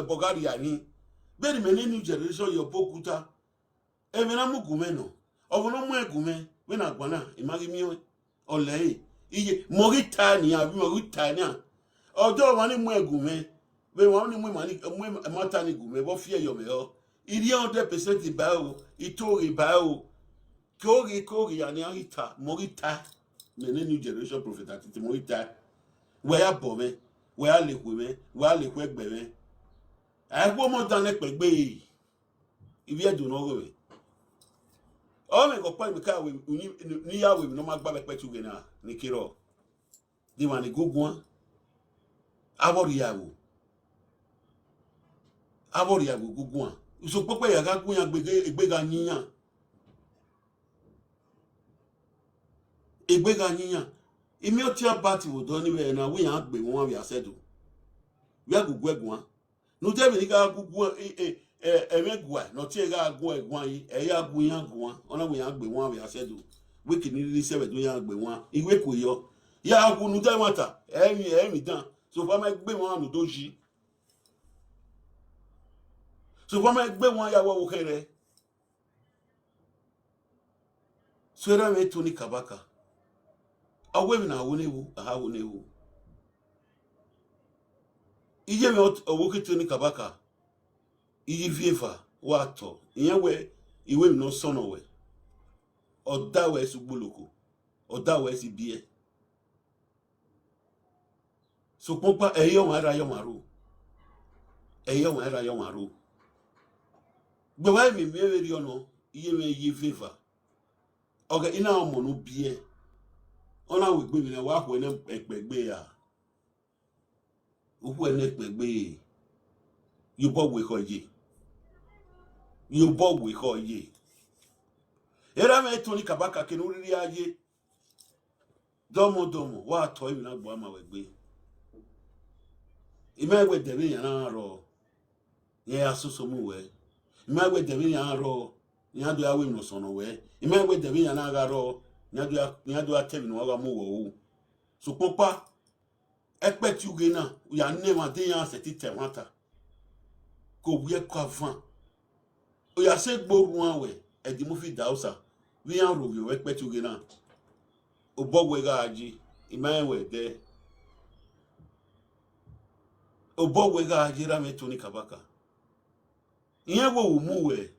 Bulgaria ni be the new generation your bokuta e me na mugume no obono mu egume we na gbona imagi mi ole iye Mauritania bi Mauritania ojo wa ni mu egume we wa ni mu mani mu mata ni gume bo fie yo me o iri 100% ba o itori ba o kori ya ni arita Morita me new generation prophet Atiti Morita we ya bo me we ya le me we ya le ku egbe me ai po mo dan le pegbe ibi edun no we o me ko pa mi ka we ni ya we no ma gba be tu gena ni kiro di wa ni gugun abori ya wo gugun so pope ya ga gun ya gbega yiyan egbega yiyan imi o ti abati wo do ni we na we yan gbe won we asedo we agugu egun no te bi ni ga gugu emegua no ti ga gun egun yi e ya gun yan gun ona we yan gbe won we asedo we kini ri sebe do yan gbe won iwe ko yo ya gun nu te mata emi dan so fa ma gbe won anu doji so fa ma gbe won ya wo kere so era me to ni Kabaka awe mi na wonewu aha wonewu ije me owo kito ni Kabaka iyi vieva wato iyen we iwe mi no sono we oda we sugbuloko oda we si bie so popa eyo wa ra yo maru gbe wa mi ri ono iye me yi vieva oga ina omo no bie ona we gbe mi na wa ko ne pegbe ya oku ene pegbe you bo we ko ye era me to ni Kabaka ke no ri aye domo wa to mi na gbo ama we gbe ime we de mi yana ro ye asuso mu we ime we de mi yana ro nya do awe no so no we ime we de mi yana ga ro nya do atemi no wa mu wo so popa ekpeti uge na ya nne ma de yan se ti temata ko buye ko avan o ya se gboru anwe e di mu fi dausa wi yan ro wi ekpeti uge na o bogwe ga aji imawe de o bogwe ga aji ra me to ni Kabaka iyan wo mu we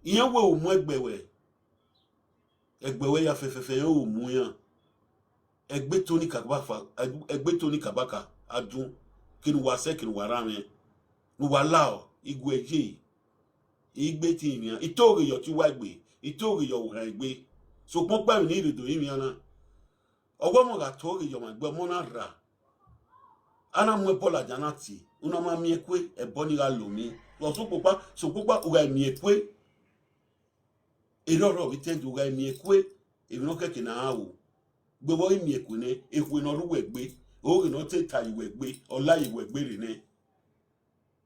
iyan wo mu egbe we ya fefefe yo mu yan egbe to ni Kabaka adun kinu wa se kinu wa ra me nu wa lao igweje igbe ti yan itori yo ti wa gbe itori yo wa gbe so pon pa ni iredo yin yana ogbo mo ga tori yo ma gbe mo na ra ana mu bola janati una ma mi ekwe ebo ni ga lo mi so popa o ga mi ekwe eroro bi tendu ga mi ekwe ebi no keke na awo gbogbo imi ekune ekwe no ruwe gbe o ri no te ta iwe gbe ola iwe gbe re ne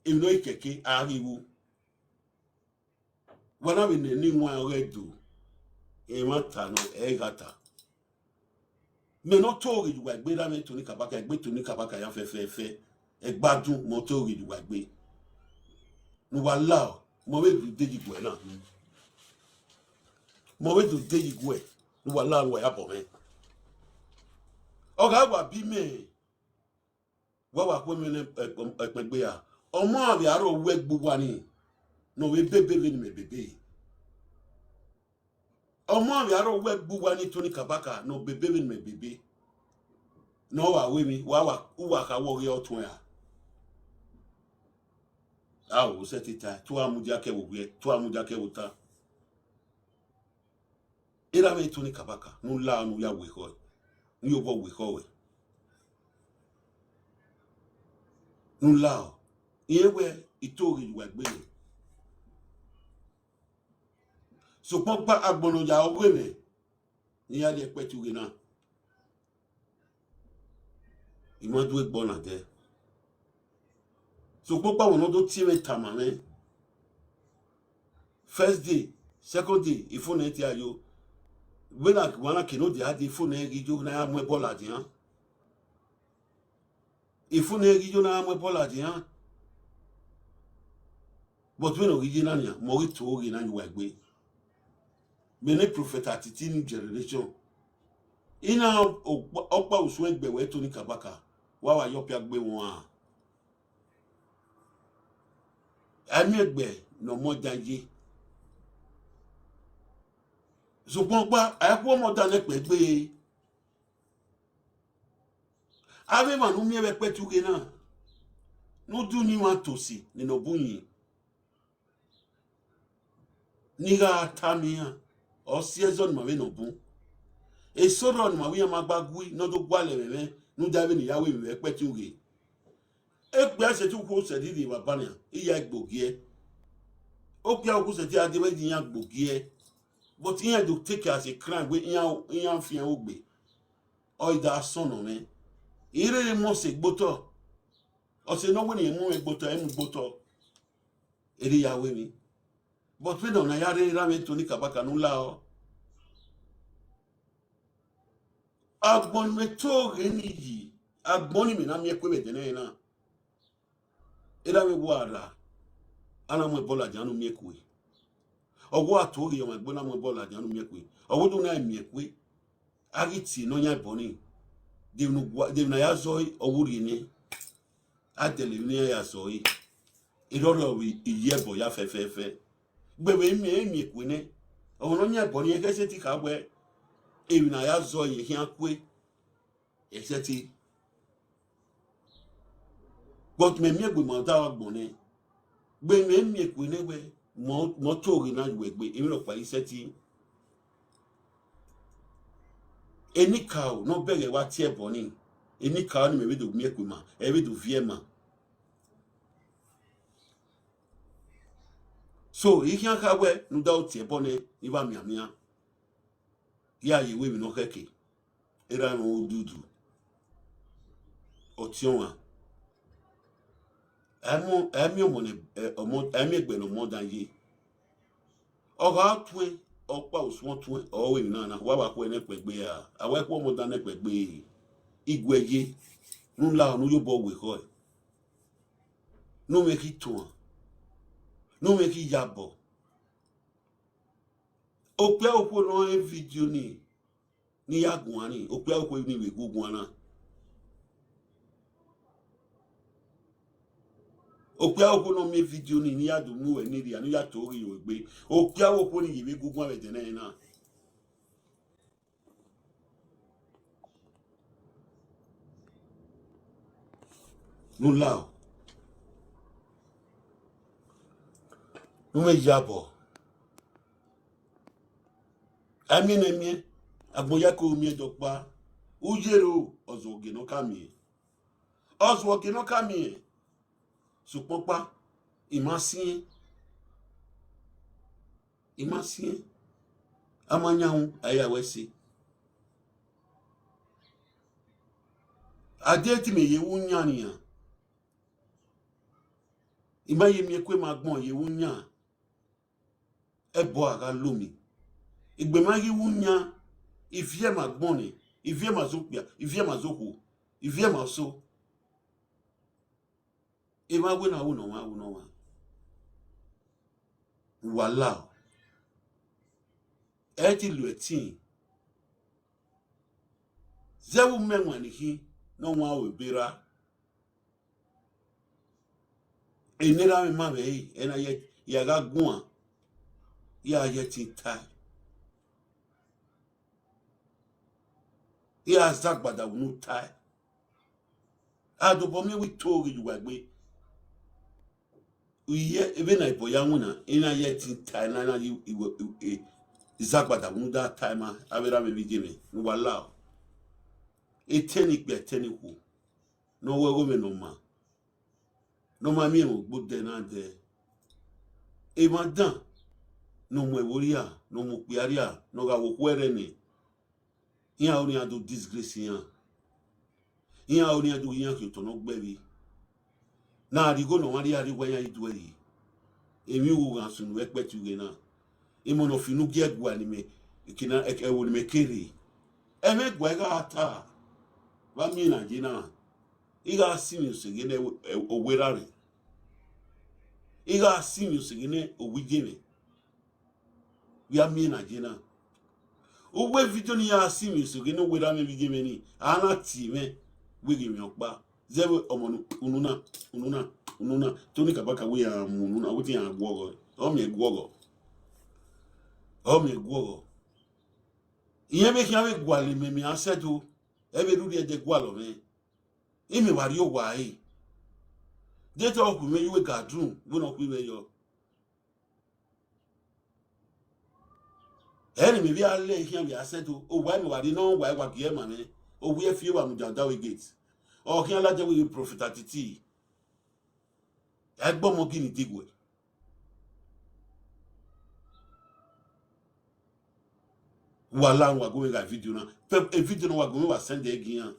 ino ikeke ariwo wana bi ne ni won redo e ma ta no e gata me no to ri iwe gbe ra me to ni Kabaka egbe to ni Kabaka ya fe e gbadun mo to ri iwe gbe nu wa la mo we du deji gwe na mo we du deji gwe nu wa la wa ya bo me oga wa bi me wa ko mi ne pegbe ya omo abi aro we gbugbo ani no we bebe ni me bebe omo abi aro we gbugbo ani to ni Kabaka no bebe ni me bebe no wa we mi wa ka wo ri otun ya awo se tita to amuja ke wo gbe to amuja ke wo ta ira me to ni Kabaka no la nu ya we ko ni obo we ko we nulao yewe itori wa gbe so popa agbonoja ogweme ni ya le petu ge na imodu egbo na de so popa wono do ti me tamame first day second day ifone ti ayo wena wana kino di adi ifone gi jo na mu ebola di han ifune gijo na amwe pola dia but we no gijo na nia mo ri to ri na yuwa gbe mene prophet Atiti new generation ina opa usu egbe we to ni Kabaka wa yopia gbe won a ami egbe no mo danje ṣùgbọ́n pa àìkú ọmọ dalẹ̀ pẹ̀ gbé abẹ́mà ló mí ẹ̀rẹ́ pẹ́tùgé náà ló dún ní wọn tòsí nínú búyìn nígbà tàmíyàn ọ̀sí ẹ̀zọ́ ni màwé nà bú èso rọ̀ ni màwé yẹn máa gbá gúí náà tó gbálẹ̀ rẹ̀ ní dábẹ́ níyàwó ìrẹ́ pẹ́tùgé ẹgbẹ́ ẹsẹ̀ tó kó sẹ̀dídì bàbá nìyà ìyá gbòógì ẹ ó pẹ́ òkú sẹ̀dí adéwẹ́dì yẹn gbòógì ẹ but he had to take it as a crime where he ain't fear ogbe or that son of me he really must say boto or say no when he move boto emu boto eri ya we mi but we don't na ya re ra me to ni Kabaka nu la o agbon me to re ni yi agbon ni me na mi ekwe be de na era me wara ana mo bola janu mi ekwe owo atori yo magbona mo bola janu mi ekwe owo do na mi ekwe agiti no nya boni de na ya zoi owuri ni atele ni ya zoi iroro wi iyebo ya fefefe gbebe mi ekwe ne owo no nya boni e kese ti ka gbe ewi na ya zoi hi akwe exeti but me mi egbe mo da ogbon ne gbe mi ekwe ne gbe mo to ri na gbegbe emi ro pa ise ti eni cow no bere wa ti ebo ni eni cow ni me we do mi ekwe ma e we do vie ma so yi kan ka we nu da o ti ebo ni iba mi amia ya ye we mi no keke era no dudu o ti on emi omo ne emi egbe no mo dan ye oga twe opa osuwon twe owe na wa ko ene pegbe ya awe ko mo dan ne pegbe igweje nla onu yo bo we ko no me ki to no me ki yabo o pe o ko no e video ni yagun ani o pe o ko ni we gugun ana opia okono me video ni ya do mu we ni ri anu ya tori o gbe opia opo ni yiwe gugun abe tene na nu lao nu me yabo ami na mi agboya ko mi edopa ujero ozoge no kami ozoge no kami supopa imasin amanyaun ayawese adeti me yewu nya niyan imaye mi ekwe magbon yewu nya ebo ara lomi igbe ma yewu nya ifie magbon ni ifie mazopia ifie mazoko ifie maso ema gwe na wo no wa Wahala e ti lu etin zewu menwa ni hi no wa we bera enira mi ma be ena ye ya ga gun ya ye tin ta ya zagbada unu ta adobo mi wi tori yuwagbe uye ebe na ibo ya nwuna ina ye tin ta na iwe zagbada unu da time abera me bigime Wahala eteni pe eteni ku no we go me no ma mi o gbode na de e ma dan no mo eworia no mo piaria no ga wo kwere ni iya oni adu disgrace iya oni adu yan ki to no gbebi na arigo no wari arigo yan idueri emi wo gan sunu epetuge na imo no finu giegwa ni me kina ewo ni me kere eme gwa ga ata ba mi na jina Iga serious gene owerare. Iga serious gene owijene. We are me na jena. Uwe video ni ya serious gene owerame bijeme ni. Ana time we give me okba. Zero omonu ununa. Tony Kabaka we are mununa. Wuti ya gwogo. Omye gwogo. Iye me kiawe gwale me mi asetu. Ebe rudi eje gwalo me. Imi wari o wai. Data oku me iwe gadroom. Wuna oku iwe yo. Eni mi bi ale kian bi asetu. O wai mi wari no wai wa kie ma me. O we fie wa mujanda we gate. O kian la je we prophet Atiti. Egbo mo gini digwe. Wahala wa go ga video na. E video no wa go wa send again.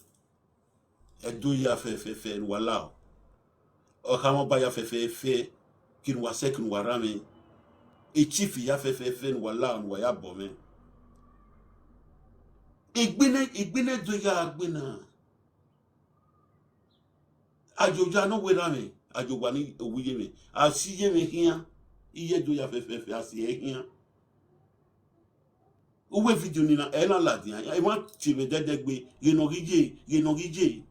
E do ya fe wala. O kama ba ya fe kin wa se kin warame. E chief ya fe wala wa ya bo me. Igbine do ya agbina. Ajoja no we rame. Ajogwa ni owuye me. Asiye me hian. Iye do ya fe asiye hian. Uwe video ni na ena ladian e wa ti me dedegbe yenogije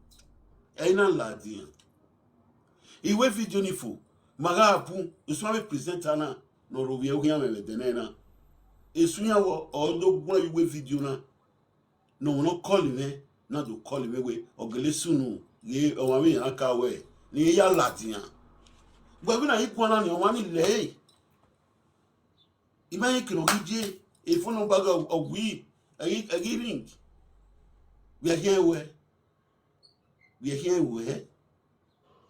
ena ladian iwe video ni fu maga apu esu ame presenter na no rowie ohia me denena esu ya wo odogun iwe video na no call me na do call me we ogele sunu ye o wa mi aka we ni ya ladian gbe na ipo na ni o wa ni le imaye kinogije if no bag of we ring. We are here where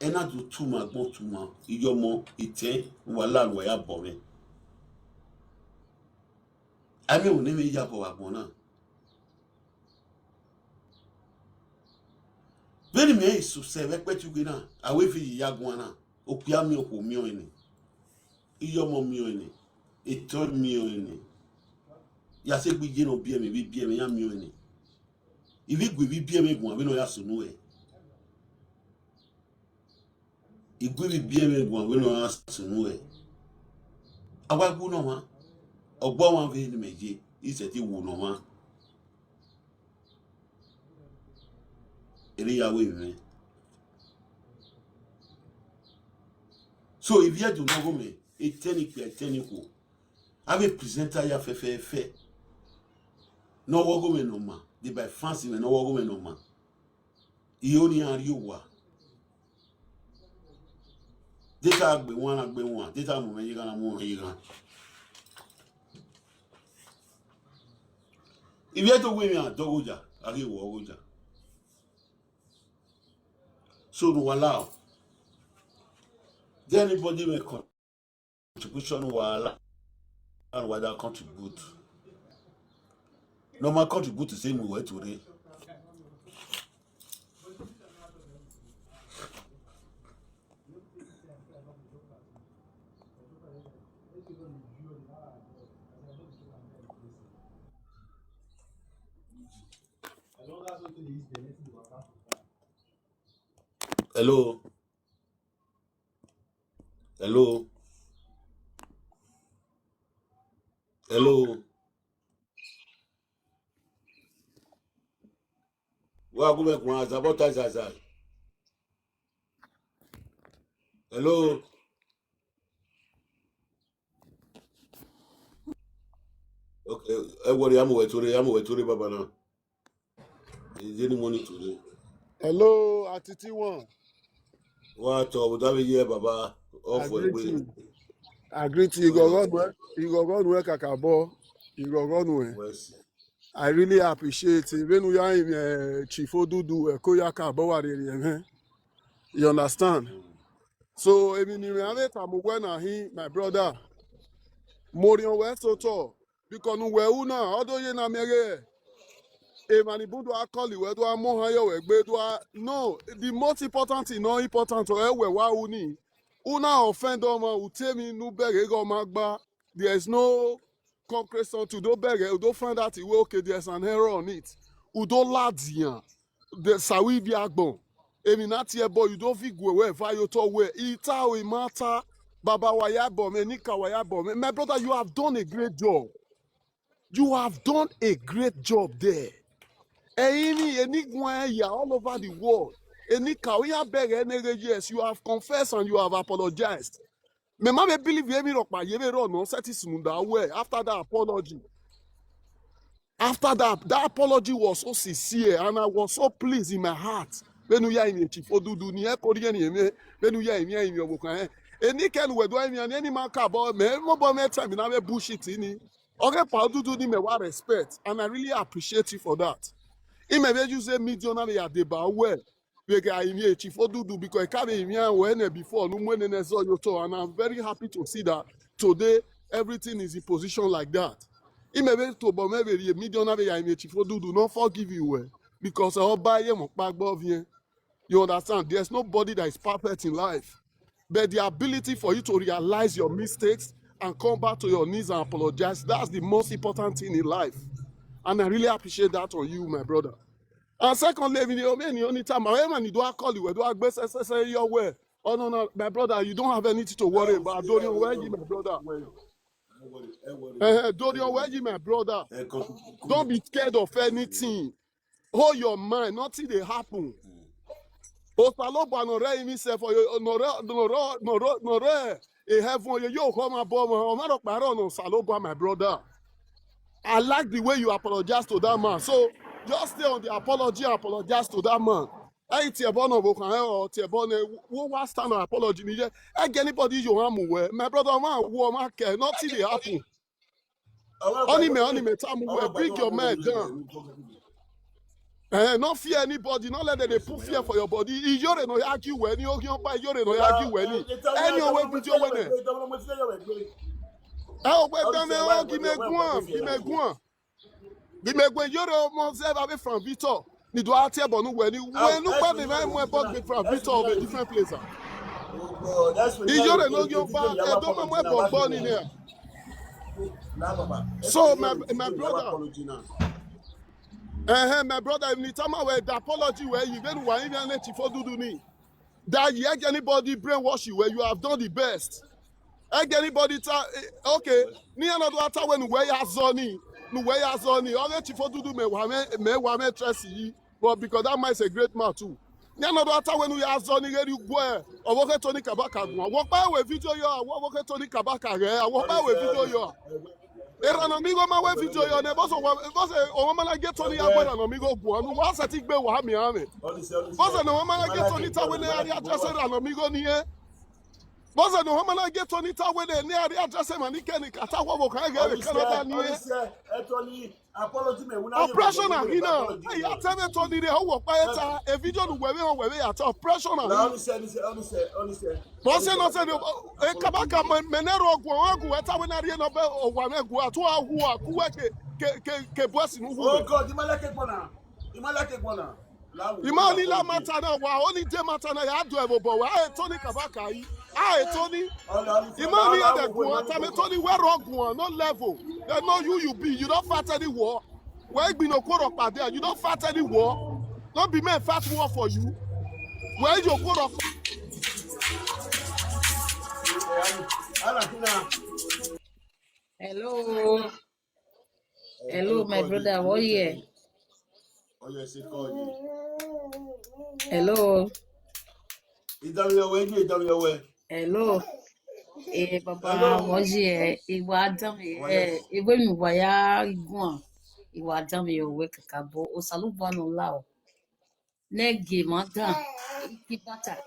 and not do too much more too much. Iyomo ite wala wa ya bome. Ami o neme ya bo agbona. Very me so se we petu gbe na awe fi ya gwana. Opia mi opo mi o ni. Iyomo mi o ni. Ito mi o ni. Ya se gbe je no bi eme ya mi o ni. Ivi gbe bi eme gun abi no ya sunu e. Igwe bi eme gun abi no ya sunu e. Awa gu no ma. Ogbo wan ve ni meje, ise ti wu no ma. Ere ya we mi. So if you do no go me, eteniku. Ave presenter ya fe. No wogo me no ma. They by fancy me no wogo me no ma. Ioni ari wa. Data agbe one. Data mo me yiga na mo yiga. If you to we me an dogoja, ari wo goja. So no allow. There anybody make contribution wahala and whether contribute. No man contribute the same way today. Hello. Wa go make one sabotage aside. Hello. Okay, everybody I'm waiting baba now. Is any money today? Hello, Atiti one. What would that be here, baba? Off for a way. I greet you. You go run work akabo. You go run work. I really appreciate it. When we are in Chief Odudu, Koyaka Bawari, you understand? So, I mean, my brother, Morion Westoto, because we are now, although you are married. No, the most important thing, not important to una offend there is no concrete to do don't find that okay, there's an error on it. Udo ladian, the sawi biagbon. Eminati boy, you don't think where you to where ita we mata baba wayabo me nika wayabo me. My brother, you have done a great job. You have done a great job there. Any all over the world. Yes, you have confessed and you have apologized. Me ma believe you no after that apology. After that apology was so sincere and I was so pleased in my heart. When you are in chief odudu ni e Korean yeme, when you are in your book. Any can we do any man about me, more time in our bullshit in. Okay, Paududu ni me wa respect, and I really appreciate you for that. He may you say medium ya deba well. Because chief odudu because I can't even when before no when and I'm very happy to see that today everything is in position like that. He may be to but maybe medium ya chief odudu not forgive you well because I'll buy him back above you. You understand? There's nobody that is perfect in life. But the ability for you to realize your mistakes and come back to your knees and apologize, that's the most important thing in life. And I really appreciate that on you, my brother. And secondly, the only time I do I call you, do I say your way? Oh no, my brother, you don't have anything to worry about. Dorian, where you, my brother? Dorian, where you, my brother? Don't be scared of anything. Hold your mind, nothing they happen. Osaloba no re mi se for no a heaven you come above no Saloba, my brother. I like the way you apologize to that man. So just stay on the apology and apologize to that man. Hey, Tiebono or Tiebone, who was stand on apology? Anybody you want, my brother, man, who care, nothing they happen. Only me, bring your man down. Not fear anybody, not let them put fear for your body. You don't argue when you buy, you don't argue when you. Anyway, put your way. Oh, but give me one. Give me one. You're almost ever from Victor. You do not tell when you buy the man who bought me from Victor of a different place. You don't know your back. I don't know where born in here. So, my brother. My brother, if you tell me where the apology where you get one even let you for do me. That you anybody brainwash you where you have done the best. Anybody okay, ni another time when where you zoni, no where you zoni, all let you for do me wame trust you, but because that man is a great man too. Ni another time when we are zoni get you go or walk Tony Kabaka go. Walk by with video you, walk Tony Kabaka here, walk by with video you. Amigo ma we video yo ne boss o ma na get Tony agbo na amigo bu anu wa sati gbe wa mi ame boss no ma na get Tony ta we na address na amigo ni e boss no ma na get Tony ta we na address ma ni ken ata wo kan ge Canada ni e apology me una oppression na hina ya tell me Tony re wo pa eta e video no we ya ta oppression na honestly boss no say e Kabaka menero ogun eta we na re no be owa megu atu ahu akuwe ke boss no hu oh god imalake gbona imani la matana wa only day matana ya do ebobo wa Tony Kabaka yi Tony imani ya de go ata Tony where ogun no level they know you be you don't fight any war where be no koro pade you don't fight any war don't be men fight war for you where you koro Hello, my brother. How are you? Hello. Hello. Baba, moje. Iwa adam iwe mi waya igun. Iwa adam owe kakabo. Osalubo no lao. Nege madan. Ki bata.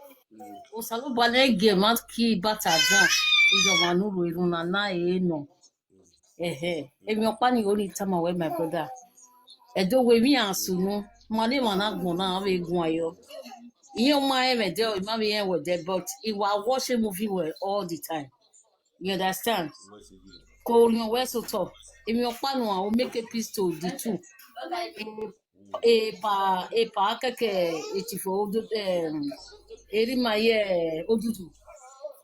Osalubo nege mat ki bata dan. Ijo manuru iruna na no. Emi opa ni only time away my brother. Edo we mi asunu. Mani managbon na we gun ayo. You my there, maybe with there, but it was watching movie well all the time. You understand? Korean where so talk. If your plan will make a piece to the two. A pa keke ichifo eri my odudu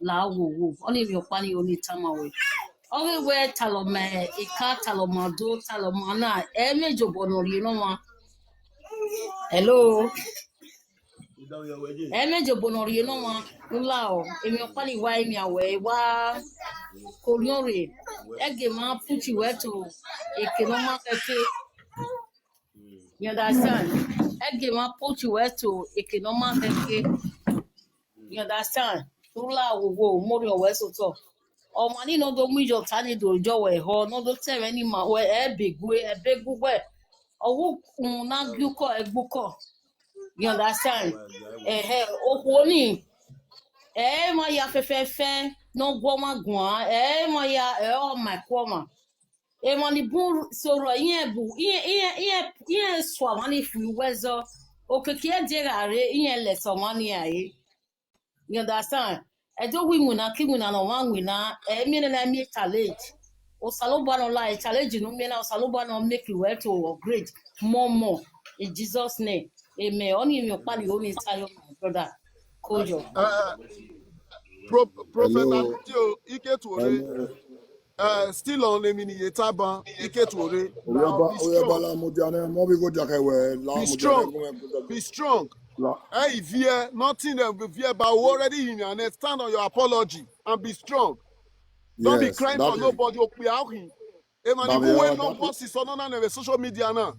la wo only your plan only time away. Only where talome ika talomado talomana mejo bono you know. Hello. Emejo bonori no ma ulao. Emi opali wa emi awe wa koriore. Ege ma puchi weto ekenoma keke. You understand? Ege ma puchi weto ekenoma keke. You understand? Ula wo mori owe so to. O mani no do mijo tani do jo we ho no do tere ni ma we ebegu we. Owo na guko egbuko. You understand? Okoni ma ya fefefe no goma gwa ma ya o my kwoma ma ni bu soro yen bu yen swa mani fu wezo okeke derare yen le so mani aye. You understand? Do we muna ki muna no wan wina mi na mi challenge o saloba no lie challenge no me na o saloba no make you well to upgrade more in Jesus name. Amen. Only in your party, only tell my brother, Kojo. Prophet Hello. Atiti Ike Tuore, Hello. still on the mini Yetaban, Ike Tuore. Now be Oyeba strong. la modiane, mo bi go jake we la Be modiane strong. go me Be strong. la. Hey, fear, nothing that be fear, but already in your net. Stand on your apology and be strong. Don't be Yes, crying that for is nobody. Hey, man, that even when no that is boss is on the social media now.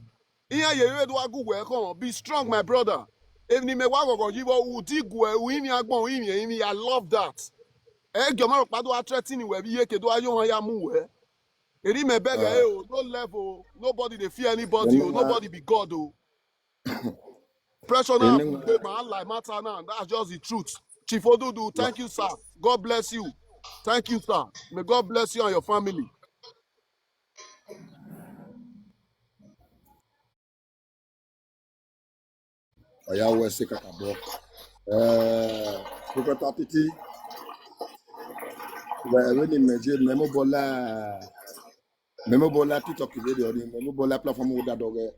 Here you do a good work. Be strong, my brother. If you I love that. Gyomaro pado threatening we be ke do ayo ya mu we. Eri me beg no level, nobody they fear anybody, enema nobody be God. Pressure now, enema my life matter now. That's just the truth. Chief Odudu, la. thank you, sir. God bless you. Thank you, sir. May God bless you and your family. Oya we se kakabo. Prophet Atiti, we ni meje memo bola TikTok video ni memo bola platform wo da doge.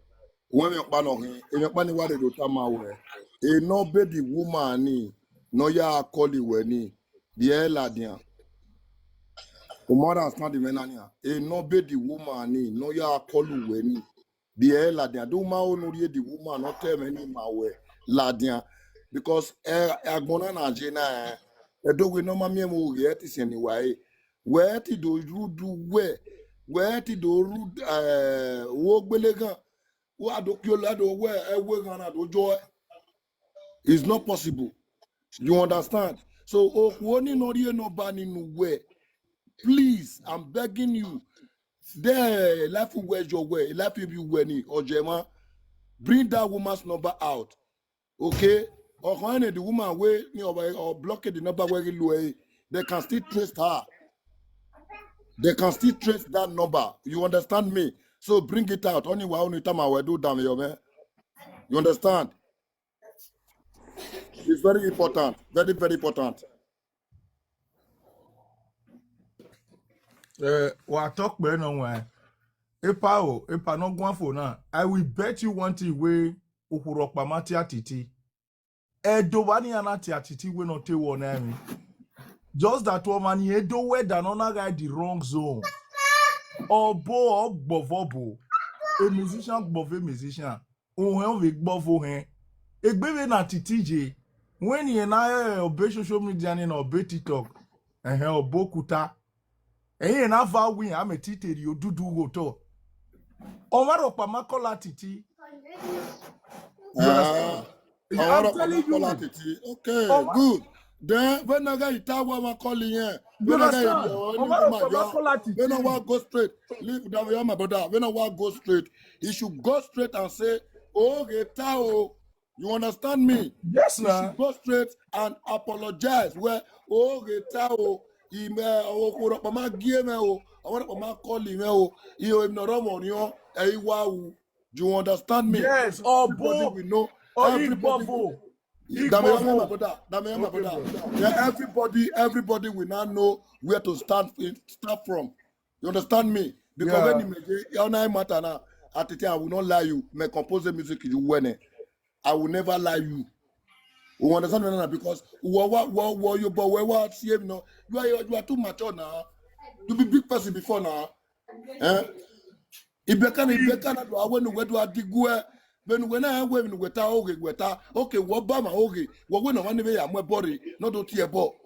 When me pa no hin, e me pa ni wa de do ta ma we. E no be the woman ni no ya call we ni. Die la dia. O more understand the menania. E no be the woman ni no ya call we ni. Die la dia. Do ma o no the woman no tell me ni ma we la dia. Because agbona na je na e do we no ma me mo ye ti se ni wa e. We ti do rudu we ti do rude wo gbele gan. Wo adokyo la do we e we gan na do joy. It's not possible. You understand? So okuoni no rie no ba ninu we. Please, I'm begging you. There, life where's your way? Life you when Ojema, bring that woman's number out. Okay? Or when the woman way or block the number where you they can still trace her. They can still trace that number. You understand me? So bring it out. Only time I will do damn you, man. You understand? It's very important. Very, very important. Wa talk be no one. Epa no gwan for now. I will bet you one thing way ukurokpa mati Atiti. Edo wani anati Atiti we no te wona mi. Just that woman edo we than on guy the wrong zone. Obo ogbovobo. A musician gbove musician. Ohun we gbovo hen. Egbe na Titi je. When you na obe social media ni na obe TikTok. Obo kuta. Na va win am titeri odudu woto. Omaro pamakola Titi. You understand? I'm telling you. Okay, good. Then when I get Itawa ma calling here, You when I get understand? Omaro pamakola Titi. when I want go straight, leave down here, my brother. When I want go straight, he should go straight and say, "Oh, Getao." You understand me? Yes, He nah. should go straight and apologize. Where oh, Getao, he may oh, ma give me oh, I want to ma call him oh, he oh, no wrong you, wow. Do you understand me? Yes, Everybody Obo. will know. Or Everybody will. Igbovo. My Igbovo. brother. My Okay, brother. bro. Yeah, everybody will now know where to start from. You understand me? Because when Yeah. you make it matter now, at the time I will not lie you. My compose the music you win it. I will never lie you. You understand me now? Because what you but what you know you are too mature now. You be big person before now. Eh? Ibeka na do awenu wedu adigwe when I went with our okay, what Bama okay, what when one way I'm my body, not to tear ball.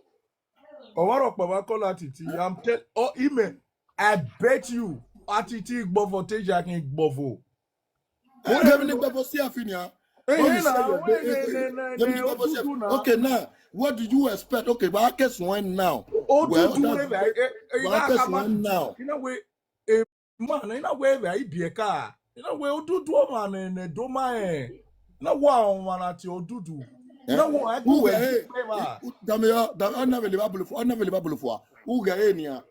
Or what of Kabaka Atiti? I'm telling. Oh, email. I bet you Atiti Bovo Tejakin Bovo. Okay, now what do you expect? Okay, but I guess when now. Oh, Well, do that's now. You know, we a man, in a way, very be a car. You know, we'll do man and a doma. No one at your do. No one, I go away. Unavailable for Ugania.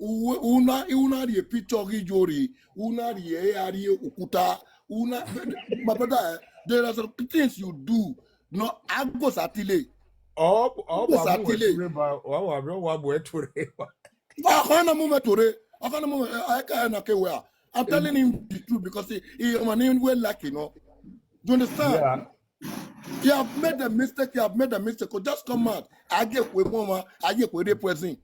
Una the picture Jori, una the area Ukuta, una my brother. There are some things you do. No, I go satile. Oh, satile. I'm telling him the truth because he well like you know. Do you understand? Yeah. You have made a mistake. Just come out. I get with mama. I get with the present.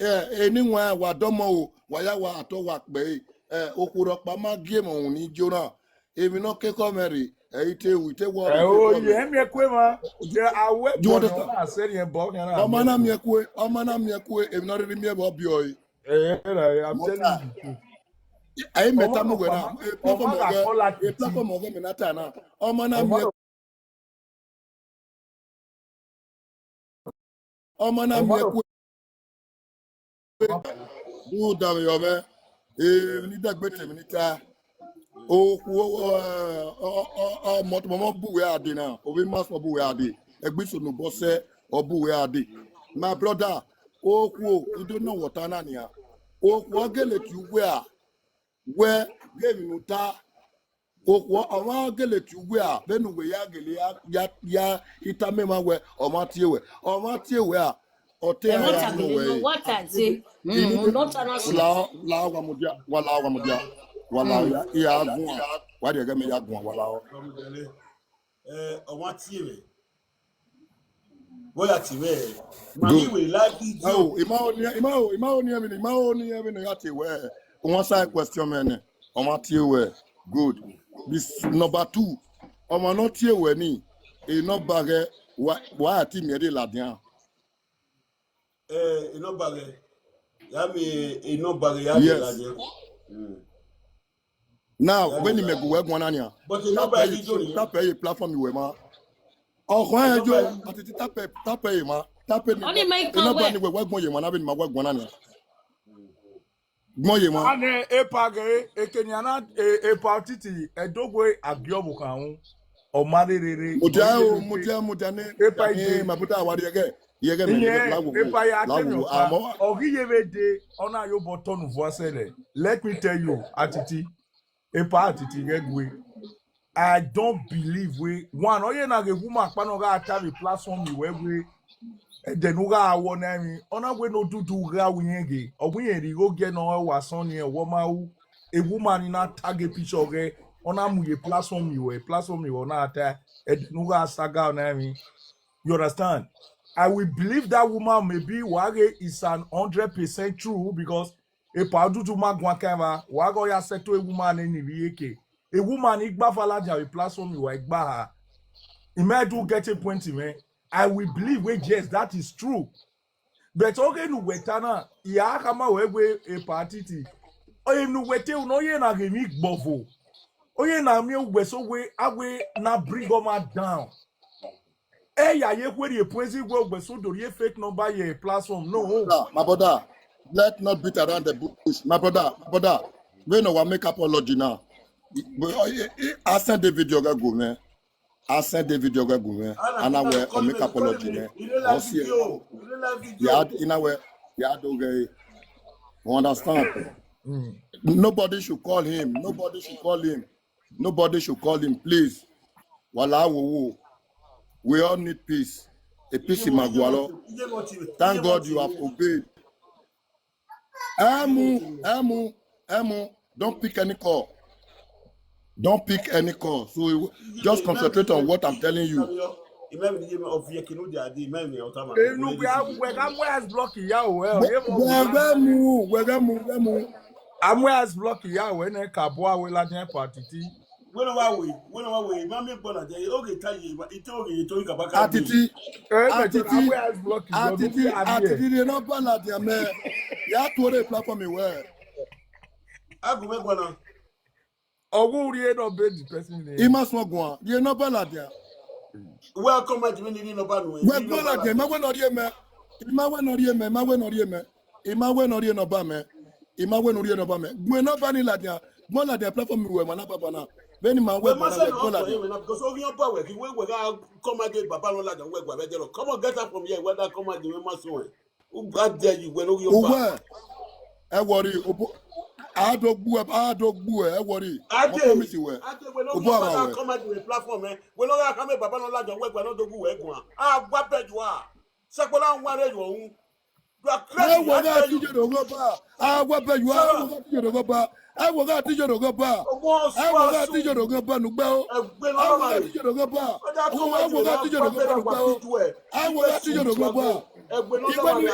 Anywhere wa domo waya wa ato wa pe okuro pa ma game on ni jona. Emi no ke comedy. Ite wo. Oh, you hear me kwema? Yeah, I went. Do you understand? I said you boy. Omana mi ekwe. Emi no really me bo boy. I'm telling you. I met am go na. E platform of me na ta na. Omana mi ekwe. Do damn your man. Ni dagbete mi nita. Mo buwe ade na. Obi mas mo buwe ade. Egbiso no bose obuwe ade. My brother, you don't know what anania. Gele tu where gave you ta. Gele tu where then we ya itamema we or matiewe. Or matiewe. What I say? Not Wala ya gwa. Why do you get me ya gwa wala? Boya tiwe. Mami we like it. Oh, imao ni yati we. One side question man. Omatiwe. Good. This number 2. Omanotiwe ni. E no bage wa ati mi de ladian. E no bage. Ya mi e no bage ya de ladian. Now, when you make work one ania. But you no bage jori. Tap a platform you ma. Oh, jo atiti tap ma. Tap it. Only make nobody will work more you man my work one ania. More you man. Ane epage ekenyana epatiti edogwe abiobu kan o marerere. Mutia ne. Epa mabuta awari ege. Yege me lawo. Epa ya temi ogiyewede ona yo botonu voisele. Let me tell you Atiti. Epa Atiti gegwe. I don't believe we one oye na ge woman pa no ga ta the platform mi we denuga awo na mi ona we no dudu ga winyege ogunye ri go ge no wa son ni e wo ma wu a woman na tag a picture ge ona mu ye platform mi wo na ata denuga saga na mi. You understand? I will believe that woman maybe wage is an 100% true because e pa dudu magwa kava wago ya seto a woman ni wieke. A woman igba falaja a platform you igba her. It might do get a point in me. I will believe yes, that is true. But okay, no wetana, ya kama wewe a partiti. Oye no wete no ye na gemi bovo. Oye na mi weso we awe na bring oma down. Ya ye kweri e poinzi we weso do ye fake number ye platform. No. My brother, let's not beat around the bush. My brother, we know what make apology now. I send the video go man. And I will make apology man. Yeah, in a way, yeah, okay. You understand? Nobody should call him. Please. Wala we all need peace. A peace in Magualo. Thank God you have obeyed. Amu, don't pick any call. So just concentrate on what I'm telling you. when Mammy Bona, okay, tell you, but it told you to Kabaka. Atiti, Atiti, Atiti, Atiti, they not ban at their man. You have to platform me where. I go make one. Ogu rie no be the person name. He must not go on. You not ban at there. Welcome at me in the banway. Well, go at them. I went on here, man. I went on here, man. I went on here, man. I went on here, no bam, I went on here, no bam. We're not banning at there. One at their platform, we were Manapana. Very man, well, because all your power, he will come again, Papa Lola, and work with them. Come on, get up from here, whether come at the Mason. Who bad dare you when all your power? I worry. I don't boo up, I worry. I promise you, when all your come at the platform, when all come at Papa Lola, and work with another good one. Ah, what bed you are. Sakola, what are you? You are crazy. I what bed you are. I will not teach you to go back. I will not teach you to go back. I will not teach you to go back. I will not teach you to go back. I will not teach you to go back.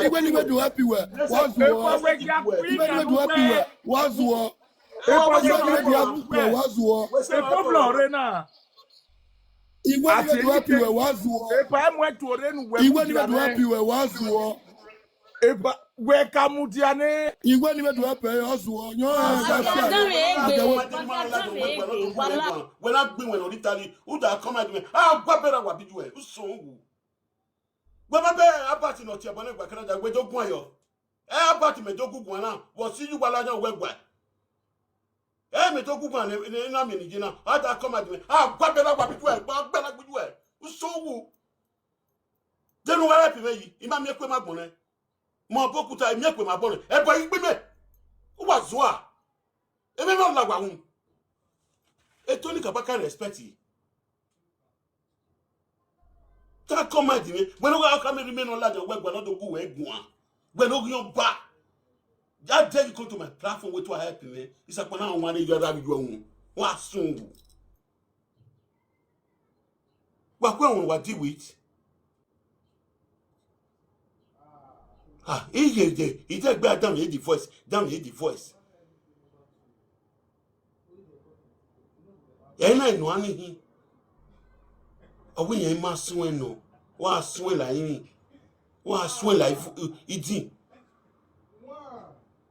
Even if you do happy well, what's war? Even if you do happy well, what's war? Even if you do happy well, what's war? Even if you do happy well, what's war? Even if you do happy well, what's war? Where Kamutiane? You went even to help us. When I've been when Italy, who that come at me? Ah, what better what be doing? Who's so? When my bear, I party not your bonnet, Canada, we don't go yo. Eh, party me don't go now. What see you while I don't web. Eh, me don't go on in a minute, you know. I that come at me. Ah, what better what be doing? What better be doing? Who's so? Then what happy me? Imam Yakwe Mabone. Mon beaucoup ta mieux que ma bonne. Eh ben, il me. Ou va zoa. Et même on la voit. Et Tony Kabaka respecte. Ta comment dire? When we come remain on la de work, we're not the go e gwan. When we go back. That day you come to my platform with to help me. It's a pana on one you are you own. What soon? What when we deal with? Ah, he take back down the voice, And I know anything. Oh, we ain't my swing no. What swing like me? What swing like eating?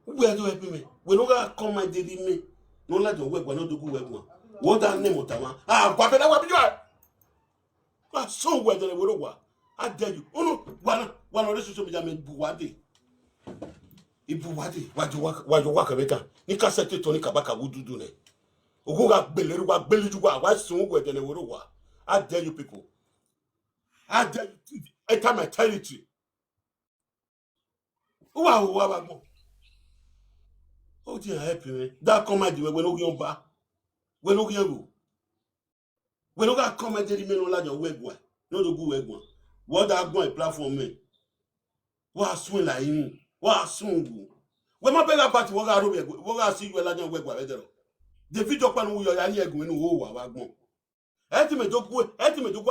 Who are you helping me? We don't got come and did me. No let the work, but not the good work. What that name of Tama? Ah, what better what you are? What so well than a wood. I tell you, oh no, one of the social media men Buwadi. Ibuwadi, why you work a better? Nika said to Tony Kabaka would do it. Uga Belleruba, Belleruba, why so well than a wood. I tell you people. I tell you, enter my territory. Who are more? Oh, dear, help me. That command you when you back. When you when you got command the men on your web one. No, the good web one. What that going platform me? What swing like him? What soon? When my beggar party, what I see you like your web one. The video pan who you are here going to war. Ultimate do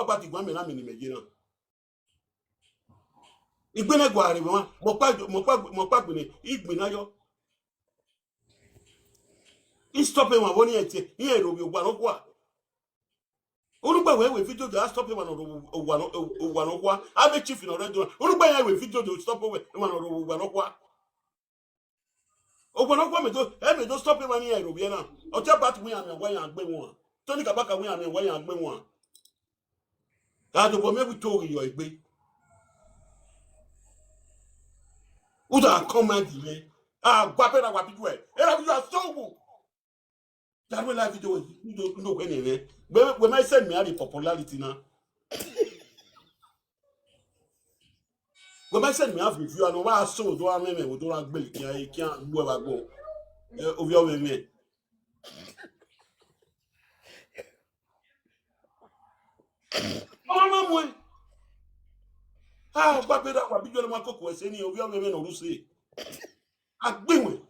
party one man in the Medina. If when I go out, Mopag, eat me now. He's stopping my money here. Will be one of what? Uruba we video to stop him one. I'm a chief in already. Uruba we video to stop away one of what? Oh, one don't stop him here, Rubiana. Or tell about me and why I'm going one. Tony Kabaka, we and why I'm going one. That's what maybe told you, I be. Would I command you? Ah, Guapera, what you and you are so good. That will have video. You don't know anyway. When I send me out the popularity now. When I send me out with you, I know why I saw do I remember with don't ability. I can't go ever go. Of your women. Oh, no, boy. Ah, Guapera, what big my cook was any of your women or say. I've been with.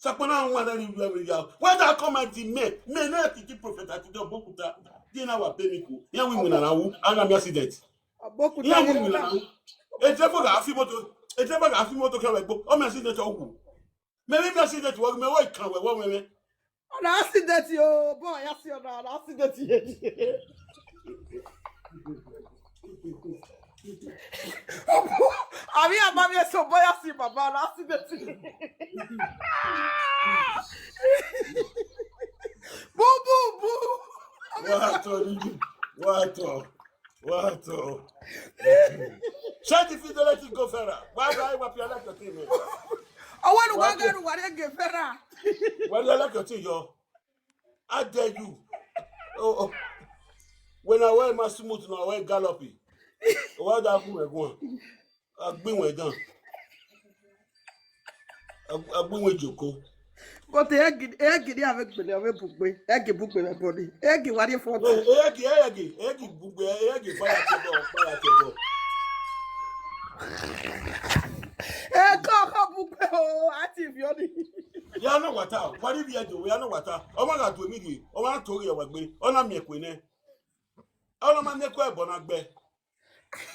Sapona wana ni every year. Why that come at the men not the prophet at the bokuta. Dina wa peniku. Ya we muna na wu ana mi accident. Bokuta. Ya we muna na wu. E driver ga afi moto ka we gbo. O mi accident ogu. Me accident wo me wo kan we wo me. On accident yo, boy, I see on accident here. Ami amami so boy, I see baba on accident. Boo boo boo. What? Shut if you don't let it go further. Why you like your team? I want to go to get better. Why you like your team, yo? I dare you. Oh. When I wear my smooth, I wear gallopy. What that go? I've been with them. I've been with Joko. But the egg avec the book, egg book with a body. Egg, what you for? Egg, fire. Active yoni. Ya no wata. What if you do? We are no wata. O ma ga to mi di. O ma to your wagbe. O na mi ekwene. O na ma ne ko ebo na gbe.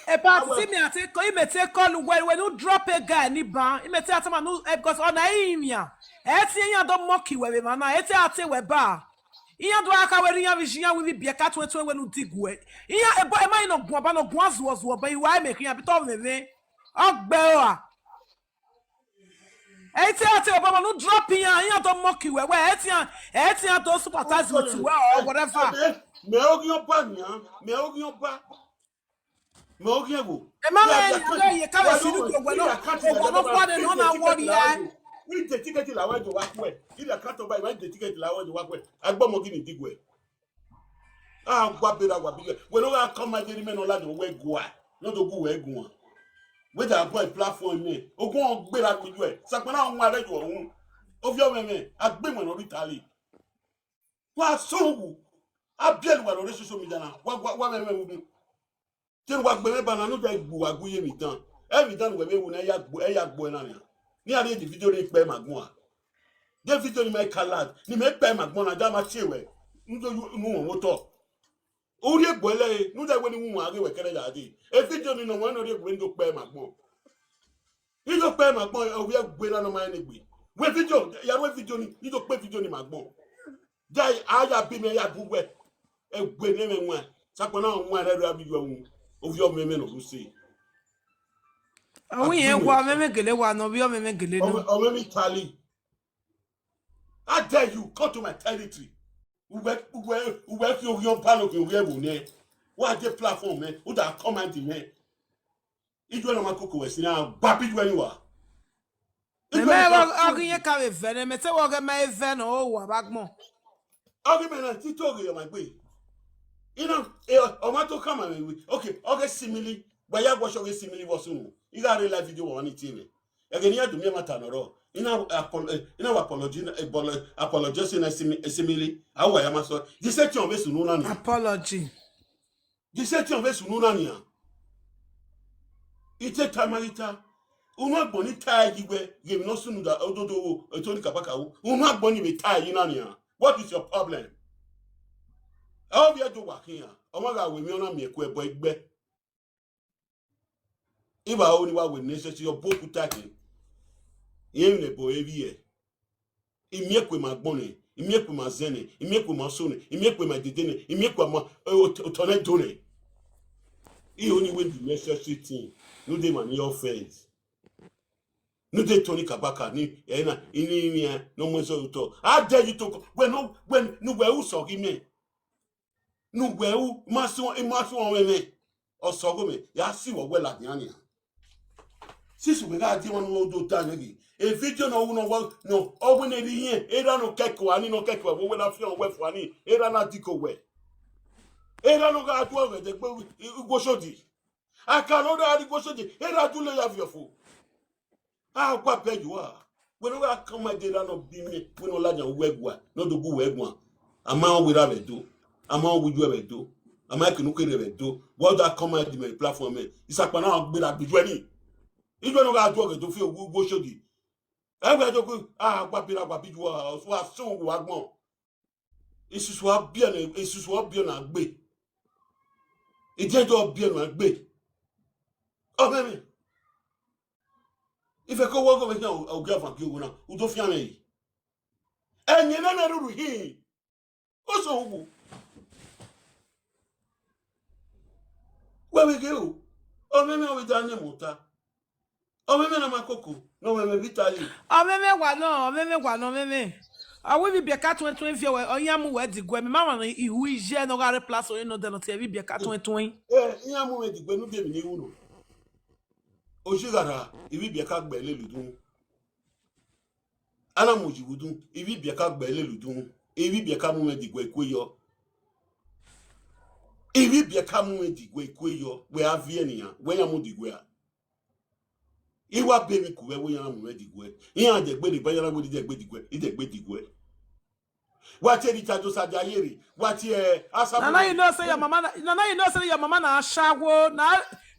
E pa see me ate ko imete call when you drop a guy ni ban. Imete ate ma no because on him ya. E tie yan do mock we be man na. E ate we ba. Iyan do aka we yan vision we be ka 20 we no dig we. Iyan e boy e man no gun ba no gun azu ba iwa make yan bi to me. Ogbe o. Ate Obama no drop in here don't mock you where Etian to sympathize with you or whatever. Me ogio pa nya, me ogio pa. Me ogio go. E ma me you come see look we no father no na what ya. We the ticket la wa jo wa ku e. If you can't buy the ticket la wa jo wa ku e. Agbo mo gini digwe. Ah gba be da gba bi. We no ga come my dey men no la do we go a. No do go we go. With a boy platform me, o go on gbe la gbeju e. Sapona ohun arejo ohun. O fi o meme, agbe mo no ritali. Wa songu. Abielu wa lori social media na. Wa meme mu. Tin wa gbe me bana no dey gbu aguye mi dan. E mi dan we me wu na ya gbo na ni. Ni are the video ni pe magbon a. The video ni me kalad. Ni me pe magbon na da ma chewe. Nzo mu mo to. Ori egbo ele nu da we ni wu age we kere da de. E video ni no won ori egbo ndo pe magbon. Ido pe magbon o we egbo na no ma ni gbe. We video ya we video ni ido pe video ni magbon. Jai aya bi me ya buwe. Egbo ni me nwa. Sapona nwa re ra video wu. O vi o me no lu se. Awun yen gwa meme gele wa no bi o meme gele no. O me tally. I dare you come to my territory. Ube fi ogun palo ke ogun ewu ne. What the platform man? Who that comment me? Ijo na makoko we sina babi ju eniwa. Me ogun yen ka we ve me te wo ge me ve no o wa bagbon. Ogun me na ti to ge my gbe. You know, o ma to come me. Okay, simili. Ba ya gbo so ge simili wo sunu. You got real video on it TV. Again ya do me mata no ro. Apologize na simili. Awa ya maso. Di se ti on be sunu na ni. Apology. Di se ti on be sunu na ni. Ite tamarita. Unu agboni tai igwe. Give no sunu da ododo etoni kabaka wu. Unu agboni be tai yi na ni. What is your problem? How be do work here? Omaga we mi ona mi eku ebo igbe. Iba oni wa we necessary your boku take. Yen le bo eviye. Imiekwe magbone, imiekwe mazene, imiekwe masone, imiekwe madedene, imiekwe ma otone done. He only went the necessary thing. No dey man your face. No dey Tony Kabaka ni ena ini no mo so to. How dare you to when no we so give me. No we maso we osogo me. Ya si wo we la diania. Sisi we ga di won no do tan agi. E video no no o we na di here era no keko ani no keko we na fi on we fu ani era na diko we era no ga do we de pe go sodi aka no da di go sodi era do le ya fi ofo ah kwa pe ju wa we no ga come dey no bi me we no la jan we gwa no do gu we gwa ama we ra be do ama we ju be do ama ke no kere be do what that come at the platform me isapa na gbe la biju ani ijo no ga do we to fi go sodi. Agba to ku gba bira gba biju so asun wo agbon isusu abia na gbe ijejo abia na gbe o me ife ko wo go me o ga fan ki o na u to fi ame yi enye na ruru hi oso ugwu wewe geu omeme widanye muta omeme na makoko no meme vitali omeme gwa no meme awi bi bia ka 2020 we onya mu we digwe me mama ihu ije no ga replace oyin no de no te bi bia ka 2020 iya mu we digwe nu bi mi ni uno ojigara ibi bia ka gbe leludun ana mo jigudun ibi bia ka gbe leludun ibi bia ka mu we digwe kweyo ibi bia ka mu we digwe kweyo we avie niya we ya mu digwe a iwa baby kuwe we ya mu we digwe iya je gbe ni bayara mo di je gbe digwe ide gbe digwe wa ti ri tajo sajayere wa ti asabu Nana you know say your mama na ashawo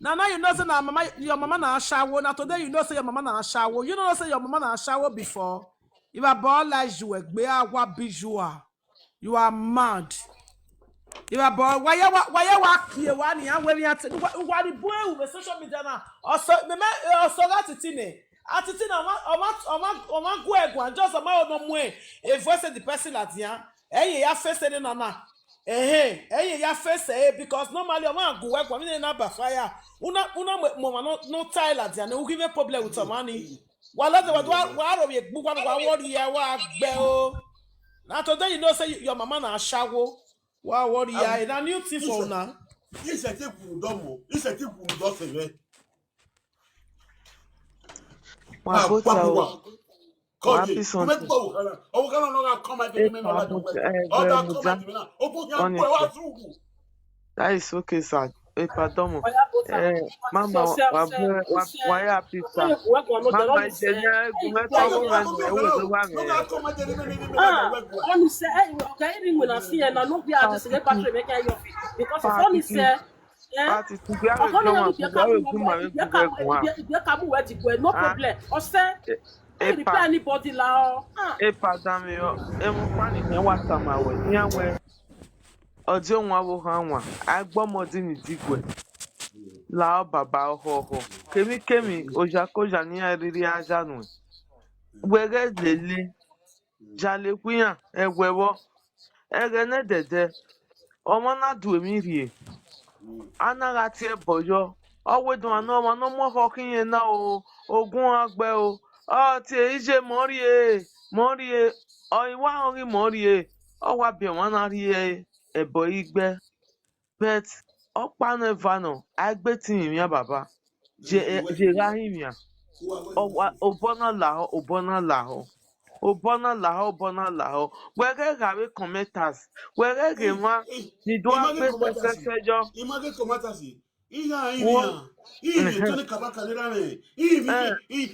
Nana you know say your mama na ashawo na today you know say your mama na ashawo you know say your mama na ashawo before if a boy like you egbe awa bijua you are mad if a boy why you kie wa ni anwe ati wa di boy we social media na also Atiti na oma go egwa just ama no mu e voice the person at ya ya face ni nana ya face because normally oma go egwa me na ba fire una mo no tile at ya na give a problem with some money wala the wa ro ye gbu wa worry ya wa gbe o na today you know say your mama na ashawo wa worry ya na new thing for una ise ti kuru domo ise ti kuru do sebe Koji, umekbo ukana. Ukana no ga comment ni me no la do. Oda comment me na. Obo yan ko wa sugu. That is okay, sir. Pardon. Mama, why happy, sir? Mama, Jenna, you met a woman who was the one. No ga comment ni me ni me. When say, okay, ring when I see and I know we are the same battery make your because if only say no problem. Or say anybody la pardon me. What am I with? Nyawe. Ojo nwa wo hanwa. Agbomodi ni digwe. La baba ho. Kemi ojakoja ni ariri aja nu. Wege lele. Jale kuyan egwewo. Ege ne dede. Omo na du emi rie. Anagati eboyo. Owedun ana omo no mo hokin yen na o. Ogun agbe o. Ti ije morie. O iwa ori morie. O wa bi won na rie ebo igbe. But okpa vano agbetin imi baba. Je rahimia. Obona laho. Obona laho. Wege gawe commentators. Wege ge ma ni do sejo. Image commentators. Iya Tony Kabaka lera me.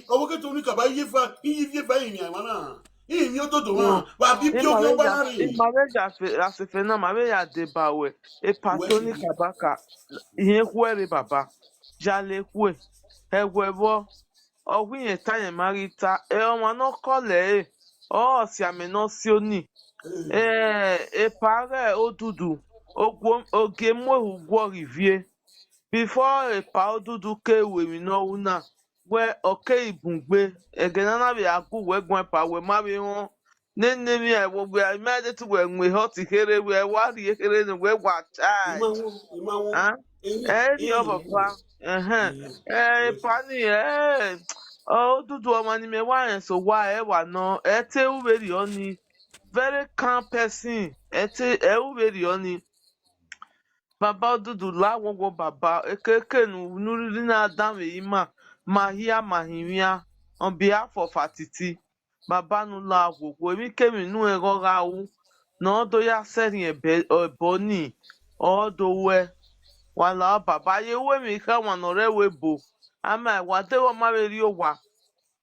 Owoke Tony Kabaka yifa imi mana. Imi ododo ma. Wa bibi o ba ri. Mareja asefena mareja debawe. Tony Kabaka. Ihe kwere baba. Jale kwe. Egwebo. Ogwin etanye marita. Omo no kole si ameno sioni. Pare odudu. Oge mwehu gwo rivie. Before odudu ke we mi no una. We oke ibungbe. Egenana bi agu we gwen pa we ma bi won. Nene mi e wo gbe me de tu we nwe hot here we wa ri here ni we wa chai. Ni papa. Pani odudu ọmọ ni me wa yen so wa e wa no ete uberi oni very calm person ete uberi oni baba odudu la wogo baba ekeke nu nuri na adam ima mahia mahimia on behalf of Atiti baba nu la wogo emi kemi nu ero ra wu no do ya serin ebo ni odo we wala baba ye we mi ka wan ore we bo ama wa te wo ma ri o wa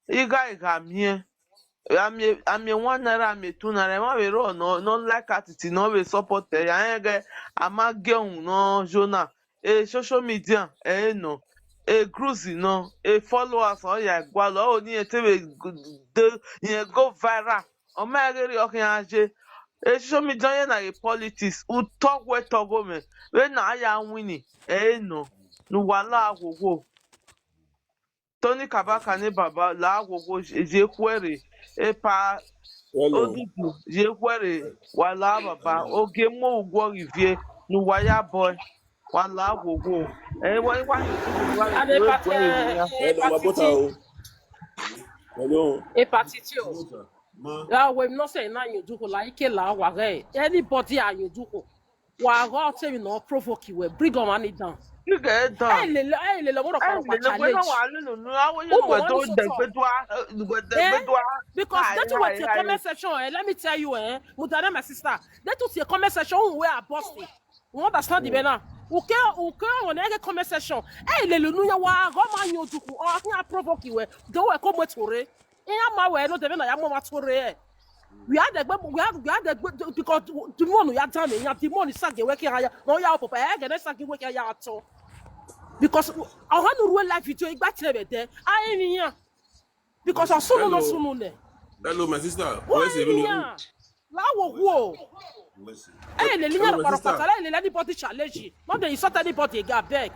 iga mie amie 1 naira amie 2 naira ma we ro no like Atiti no we support ya ege amage un no jona social media no cruise no followers o ya gwa lo oni ete we yen go viral o ma ri o kan aje social media yen na politics u talk we talk go me we na ya wini no nu wala agogo Tony Kabaka ni baba la gogo je kwere epa Hello. odudu je kwere wala baba oge mo ugwo rivie nu waya boy wala gogo wa yo dudu wa And we kwere ni ya Hello, my hepatiti, butter. Hello. hepatitious. Mota, ma. We not say na yoduko la ike la ware. Anybody a yoduko. Wa go tell me no provoke we bring on money down. you get done Hey, le what of le we no challenge. wa le no awo you Who we money to so de talk? gbedoa Eh? gbedoa Because hi that you went to the comment section, let me tell you, Mutane, my sister, that was the comment section who were busting. You understand the banner? Okay, on the comment section. Hey, le lunuya wa, go man you do, or I can provoke you. Go and come with Tore. My way, no, the banner, I'm not Tore. We had the because the money you are done, you have the money sagging working higher. No, you are up, I get a sagging working higher. Because I want to real life video, back to there. I ain't here. Because I saw no sooner there. Hello, my sister. Why here? La wo. Hey, le linya Hello, my para sister. patala, le anybody challenge. Not that insult anybody again, beg.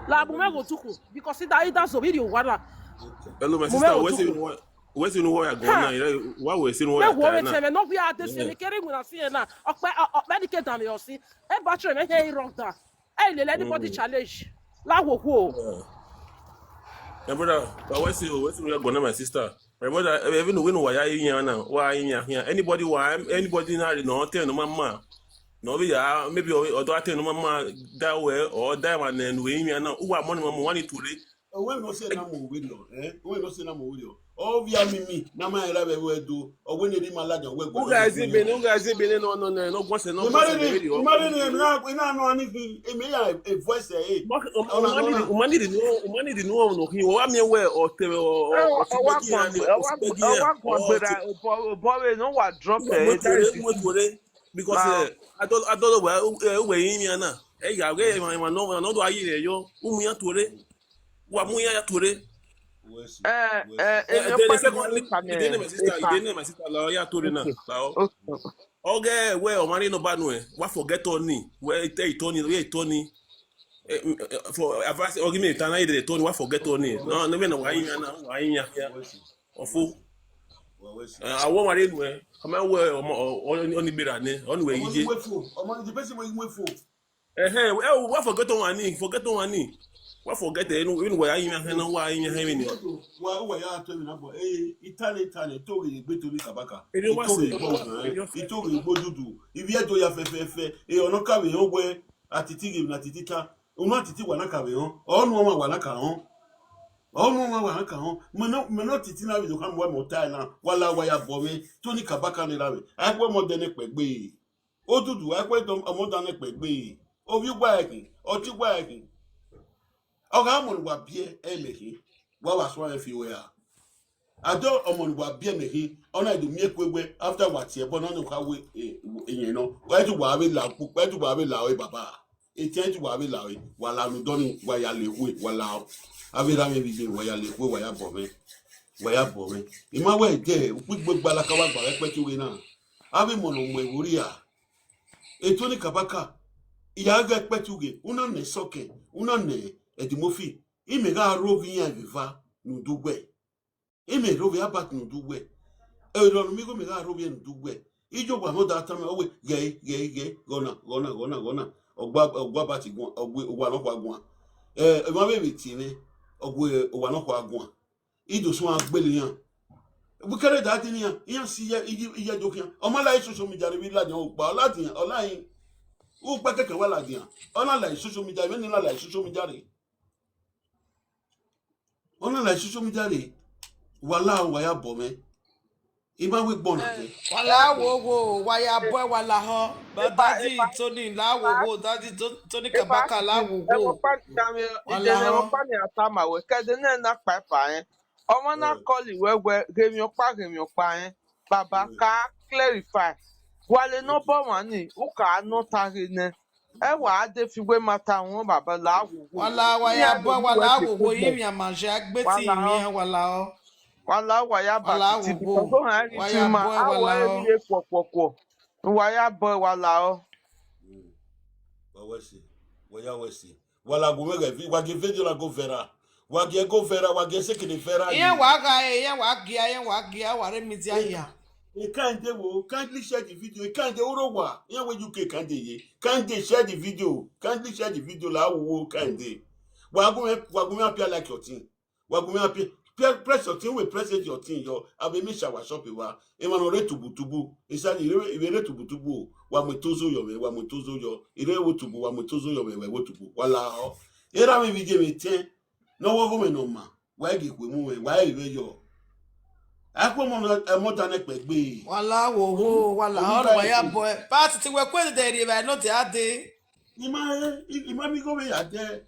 La bume go tuku because it that so video wala. Hello, my Mume sister. otuku. Where's you know where you're going now? Why we're seeing where Me you're wo going me now? no we are the same carry we na see na. Okpe medicate am you see. E battery me here wrong down. Hey, le anybody challenge. La wo. My brother, but where's you going now, my sister? My brother, even when why are you here now? Why are you here? Anybody now? No, tell no mama. No, we are maybe or tell no mama that way or that one and we here now. Who are money mama want to read? When no say na mo video, when no say na mo video. Oh, via mimi, na ma era be we do. Or when they malaja we go. Who guys been? No, once and not once Imagine, we na no anything. E me ya a voice eh. Money the no no he wa me we or Boy, no what drop because I don't know where in yana. Hey, I get my no do I yo. Umuya tore. Wa muya tore. The second my sister la ya tore na. Okay, well, money no bad way. What forget Tony? Where Tony? For advice or give me Tana the Tony, what forget Tony? No, no, why in here? I want my anyway. Come on, only be that only way. What forget on one? Forget on one. What forget the where I am why in your having it. Well, I tell you now, Italian, told you to be Kabaka. It told you go do. If you to your fefe, you no carry your way Atiti, Natita, Unatiti Wanaka, all no one Wanaka. All no one Wanaka. Menotitina will come one more time now. While I have me, Tony Kabaka and Ravi. I have one more than a quick bay. Oh, do I quite a more than a quick bay? Oh, you wagging, or you wagging. Ọmọ wa bie emehi wa wa so afi we a ado ọmọ wa bie mehi ona do mie kwegwe after what ye bono no ka we eyin no wa ju wa be la pu wa ju wa be la we baba e ti ju wa be la we wa la nu doni wa ya le we wa la ave la me bi de wa ya le we wa ya bo me ima we je gbogbo gbala ka wa gba re pe ti we na ave mo no mo ewuri a eto ni Kabaka iya ga pe ti uge una ne soke una ne edimofi ime ga rovi ya viva nudugwe ime rovi abat nudugwe ero mi go me ga rovi nudugwe ijo gba no da tama owe ge gona ogba bati gun ogwa no kwa gun ma be ti ni ogwa no kwa gun ido so agbele yan bu kere da ti ni yan si iye dokian o ma la social media re bi la jan o pa lati yan olayin o pa keke wa la jan ona la social media me ni la social media re ona la social media re wala wa ya bo me ima we gbona je Wala wo waya boy wala ho. But daddy Tony la wo daddy Tony Kabaka la wo. Wala ho. ọmọ náà kọlì wẹ́wẹ́ gèmi ọ̀pá yẹn bàbá ká clarify wàlẹ̀ náà bọ̀ wọ́n ní ụka anọ tari ne ẹ wà á dé fi wé mata wọn bàbá làwòwò. Wala waya boy wala wo yimi amanje agbeti mi wala ho. Wàlá wàyà bàtìtì bìkọ́ tó hàn ẹ́ ti ma àwọ̀ ẹ̀rí ẹ̀ pọ̀pọ̀pọ̀ wàyà bọ̀ wàlá ọ́. wawesi waya wesi wala go we vi wa ge video la go vera Wage go fera, wage sekene fera. Iyan wa gia ware media here. You kindly share the video. You can't Orowa. Yeah, when you can't ye. Can't share the video. Kindly share the video. La wo can't they? Wagume appear like your team. Wagume appear. Press your team. We press your team. Your abemi shower shop. Emanore tubu. Isani ire tubu. Wametozo yo. Ire wo tubu. Wametozo yo. We wo tubu. Wala. Era me video me ten. No wo me no ma. Why give we mu? Why ire yo? Akpo mo tane pegbe. Wala wo wala oro wa ya boy. Part ti we kwe de ri ba no te ade. Ima mi go me ade.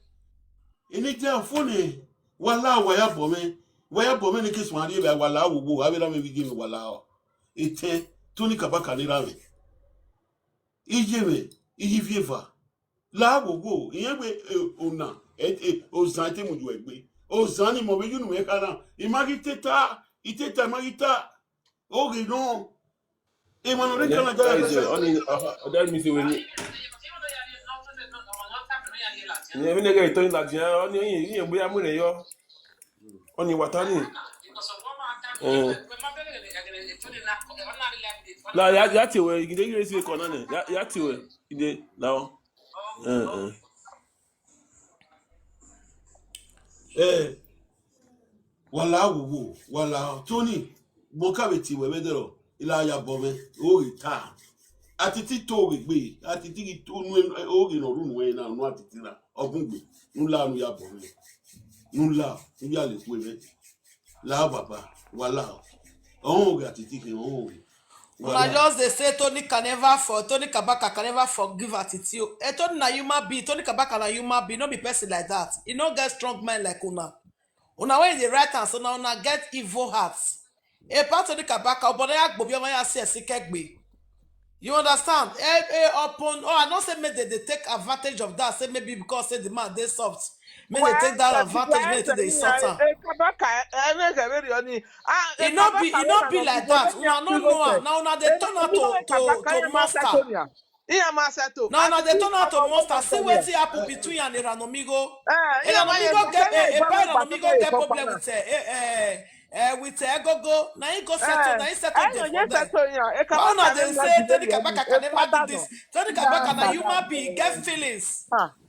Ini te phone wala wa ya bo me. Wa ya bo me ni kisu ari ba wala wo abela me bigi mi wala o. Ite Tony Kabaka ni ra me. Iji fieva. La wo iyen gbe ona o zan te mu ju egbe. O zan ni mo be yunu me kana. Imagi teta Iteta magita. Okay, no. Emanore kana jara. Only that means when you nega ito la dia oni yin boya mu re yo. Oni watani. La ya ti we gide gire si ko na ne. Ya ti we ide la Wala Tony Bokabe ti we bedero ila ya bome o ita atiti to gbe atiti to nu o gi no runu we na nu atiti na ogungbe nula nu ya bome nula ya le ku me la baba wala o ga atiti ke o Una just they say Tony Kabaka can never forgive Atiti. Tony na human being, Tony Kabaka na human being, no be person like that. He no get strong mind like una. Una when the right hand, so now una get evil hearts. A part of the Kabaka, but I see. You understand? I don't say maybe they take advantage of that. Say maybe because say the man they soft. Maybe they take that advantage, maybe they suffer. It not be like that. Una no know. Now una they turn out to monster. No, they turn out to monster. See what's happen between and Eranomigo. Eranomigo get problem with Gogo. Now he go settle. Now he settle them for them. Now they say Tony Kabaka can never do this. Tony Kabaka na human being get feelings.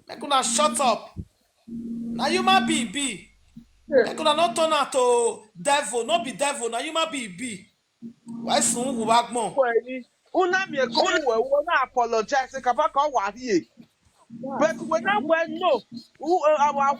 Like una shut up. Na human being be. Like una not turn out to devil. Not be devil. Na human being be. Why soon go back more? Una me go we wanna apologize Kabaka wa here. But when I no our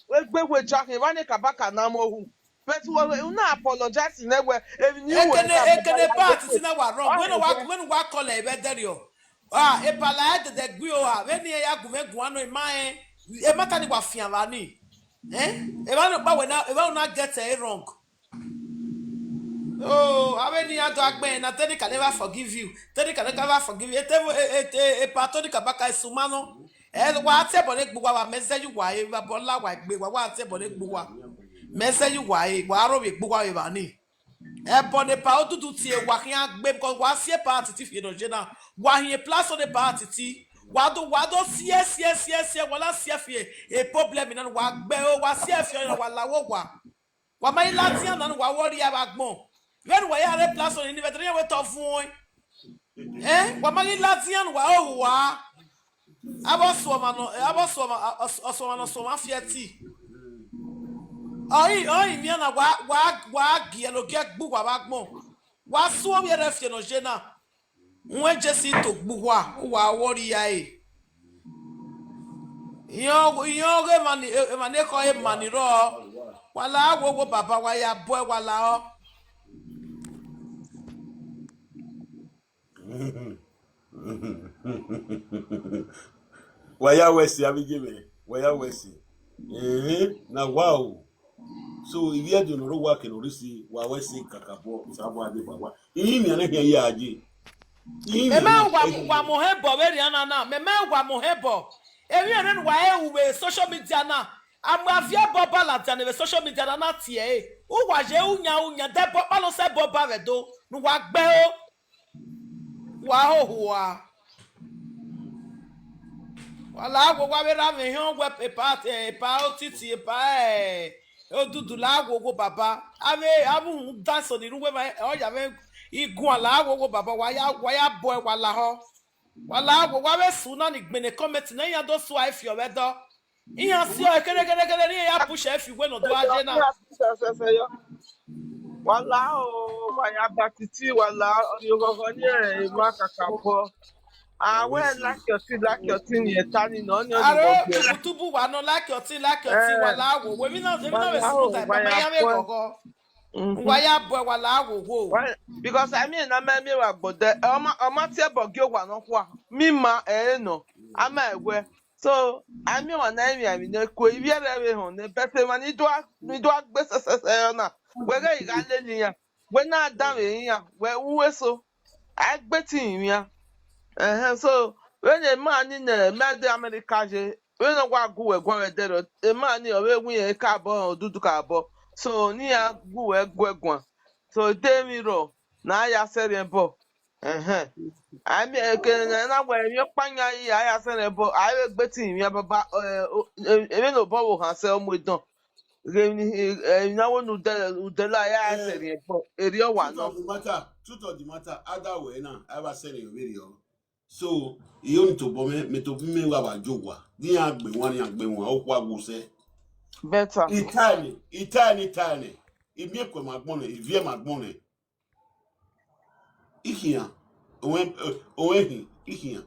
we gbe we jack e wan Kabaka na mo hu. But we una apologize na we ekene part na wa wrong. When wa call e be there yo. E pala de gbe o ha. When e ya gume guano e mai e mata ni wa fian la ni. E ba na get it wrong. Oh, how many are dog na Tony can never forgive you. Tony can never forgive you. E Tony Kabaka is sumano. Wa te bole gbo wa message you wa e ba bola wa gbe wa te bole gbo wa. Message you wa e wa ro be gbo wa e ba ni. E bone pa o tutu ti e wa kian gbe because wa sie pa Atiti fi no je na. Wa hin place on the pa Atiti. Wa do sie wala sie fi e problem na wa gbe o wa sie fi na wa lawo wa. Wa mai latian na wa wori ya ba gbon. When we are a place on the veteran with of one, what my Latian wa Abosoma Fiati. Oh, Miana wag yellow get Bugwa Bagmo. What so we are Fianogena? When Jessie took Bugwa, who are warrior. Yo, money, Emaneko, money raw. While I go, Papa, why I boy while Waya Wesi abigime. Waya Wesi. Na wow. So if you do no work in Orisi, wa Wesi kakabo sabu ade baba. Ini ane ke ya aji. Meme wa mohebo we riana na. Meme wa mohebo. Ewi ene wa we social media na. Amafia boba la tane we social media na tie. U wa je unya de boba lo se boba we do. Nu wa gbe o. Wow, Wala agwo wa we ra me hion we pa otiti odudu la agwo baba ave abu dance on iru we o ya me igun ala agwo baba wa ya boy wala ho wala agwo wa we su na ni gbene comment na ya do su ife o we do iyan si o kere ni ya push ife we no do aje na wala o wa ya batiti wala yo gogo ni ma kakabo we like your thing ye tani no ni are tubu wa no like your thing wala agwo we mi na we su that mama ya we gogo wa ya boy wala agwo wo because I mean na me wa gbode o tie bogi ogwa no kwa mi ma no ama egwe so I mean wa na mi na ko ibi ara we ho ne pete ma ni do agbe sesese na we ga iga leli ya we na adam ya we uwe so agbeti ya so when a man in the America je when a wa go we gwa dero a man o we gun e ka bo dudu ka bo so ni a go we gwa so dey ro na ya sere bo I mean na we mi panya ya sere bo I we gbeti mi baba e no bo wo han se o mo dan na wonu de la ya sere bo eri o wa no truth of the matter other way na ever send your video so you need to bomb me to me wa ba jogwa ni agbe won o kwa go se better itani ibi ekwe magbon ivie magbon ihia owen ihia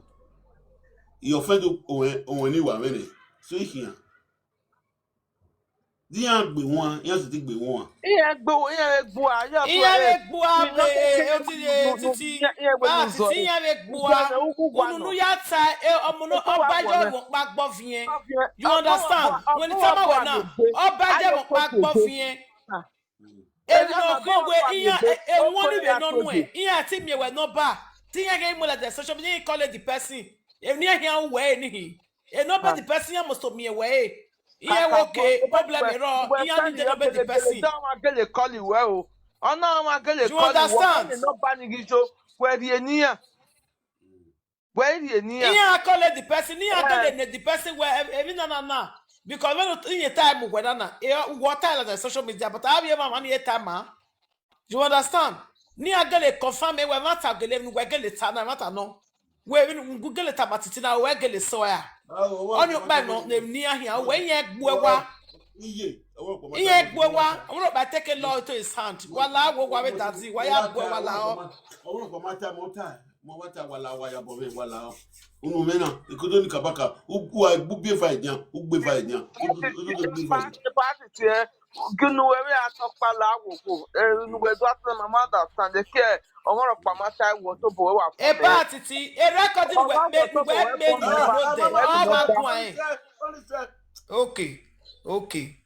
your friend owen ni wa mene so ihia di agbe won yan si ti gbe won iye gbo ayo titi ba titi yan be gbo ununu ya ta omuno obajo won pa gbo fien you understand when the time we now obajo won pa gbo fien no ko we iya won ni be no nu iya ti mi we no ba ti yan ge mo la the social media call the person if ni yan we ni no be the person yan must to me we yeah, okay. Problem is wrong. You need to be the person. Don't want to call you well. Oh no, I'm going to call you. Understand? No panic issue. Where the near? Yeah, call the person. Yeah, call the person. Where even na because when in your time when na what time the social media, but I have money time. You understand? Ni agele confirm we matter gele we gele tana matter no. We Google it about it now. We gele soya. On your back, no, near here. When you gwa, I want to take a law to his hand. Wala, what with that? Why are wala? I want to matter wala waya bobe wala. Unu mena, ikodo Kabaka. Who be fight yan? Who be fight yan? Gunu we talk pala wo nu we do asan mama understand the care omoro pamata wo to bo wa e ba titi e recording okay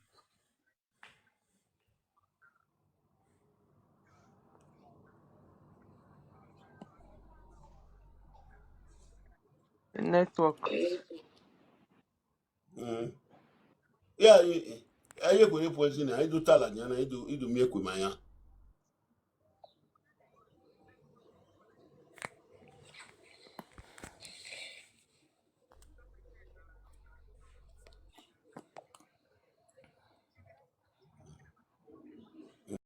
network yeah aye go poison I do tala nyana I do me ekwe manya